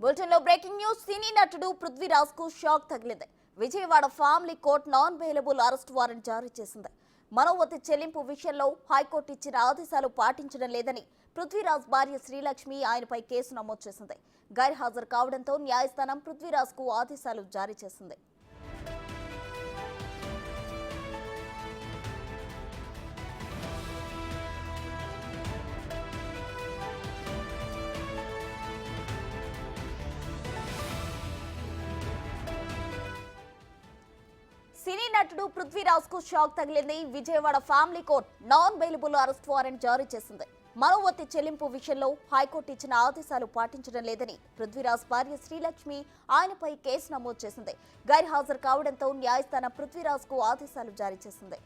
Bulletin లో breaking news. సినీ నటుడు పృథ్వీరాజ్ కు షాక్ తగిలింది. Vijayawada family court non bailable arrest warrant జారీ చేసింది. మనోవతి చెల్లింపు విషయంలో హైకోర్టు ఇచ్చిన ఆదేశాలు పాటించడం లేదని పృథ్వీరాజ్ భార్య శ్రీలక్ష్మి ఆయనపై కేసు నమోదు చేసింది. గైర్హాజరు కావడంతో న్యాయస్థానం పృథ్వీరాజ్ కు ఆదేశాలు జారీ చేసింది. సినీ నటుడు పృథ్వీరాజ్ కు షాక్ తగిలింది. Vijayawada family court non bailable arrest warrant జారీ చేసింది. మనోవతి చెల్లింపు విషయంలో హైకోర్టు ఇచ్చిన ఆదేశాలు పాటించడం లేదని పృథ్వీరాజ్ భార్య శ్రీలక్ష్మి ఆయనపై కేసు నమోదు చేసింది. గైర్హాజరు కావడంతో న్యాయస్థానం పృథ్వీరాజ్ కు ఆదేశాలు జారీ చేసింది.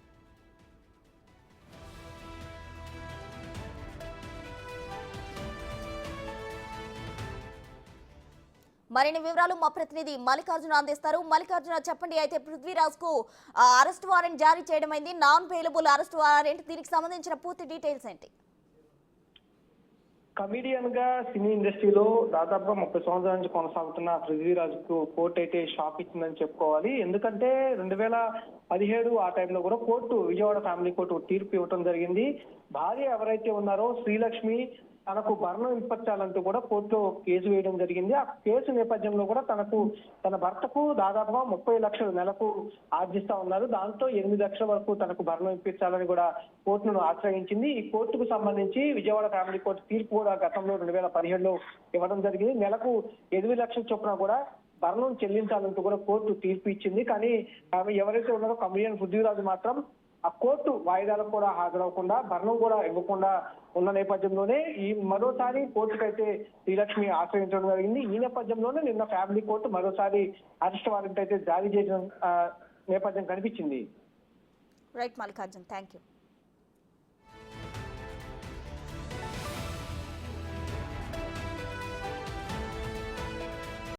మరిన్ని వివరాలు మా ప్రతినిధి మల్లికార్జున అందిస్తారు. మల్లికార్జున, చెప్పండి. అయితే పృథ్వీరాజ్ కు అరెస్ట్ వారెంట్ జారీ చేయడం అయింది, నాన్ బెయిలబుల్ అరెస్ట్ వారెంట్. దీనికి సంబంధించిన పూర్తి డీటెయిల్స్ ఏంటి? కమిడియన్ గా సినీ ఇండస్ట్రీలో దాదాపుగా 30 సంవత్సరాల నుంచి కొనసాగుతున్న పృథ్వీరాజ్ కు కోర్టు అయితే షాక్ ఇచ్చిందని చెప్పుకోవాలి. ఎందుకంటే 2017 ఆ టైంలో కూడా విజయవాడ ఫ్యామిలీ కోర్టు తీర్పు ఇవ్వడం జరిగింది. భార్య ఎవరైతే ఉన్నారో శ్రీలక్ష్మి తనకు భరణం ఇప్పించాలంటూ కూడా కోర్టులో కేసు వేయడం జరిగింది. ఆ కేసు నేపథ్యంలో కూడా తన భర్తకు దాదాపుగా 30 లక్షలు నెలకు ఆర్జిస్తా ఉన్నారు. దాంతో 8 లక్షల వరకు తనకు భరణం ఇప్పించాలని కూడా కోర్టును ఆశ్రయించింది. ఈ కోర్టుకు సంబంధించి విజయవాడ ఫ్యామిలీ కోర్టు తీర్పు కూడా గతంలో 2017లో ఇవ్వడం జరిగింది. నెలకు 8 లక్షల చొప్పున కూడా భరణం చెల్లించాలంటూ కూడా కోర్టు తీర్పు ఇచ్చింది. కానీ ఎవరైతే ఉన్నారో కమిడియన్ పృథ్వీరాజ్ మాత్రం ఆ కోర్టు వాయిదాలకు కూడా హాజరవకుండా భరణం కూడా ఇవ్వకుండా ఉన్న నేపథ్యంలోనే మరోసారి కోర్టుకైతే శ్రీలక్ష్మి ఆశ్రయించడం జరిగింది. ఈ నేపథ్యంలోనే నిన్న ఫ్యామిలీ కోర్టు మరోసారి అరెస్ట్ వారెంట్ అయితే జారీ చేసిన నేపథ్యం కనిపించింది. Right Mallikarjun, thank you.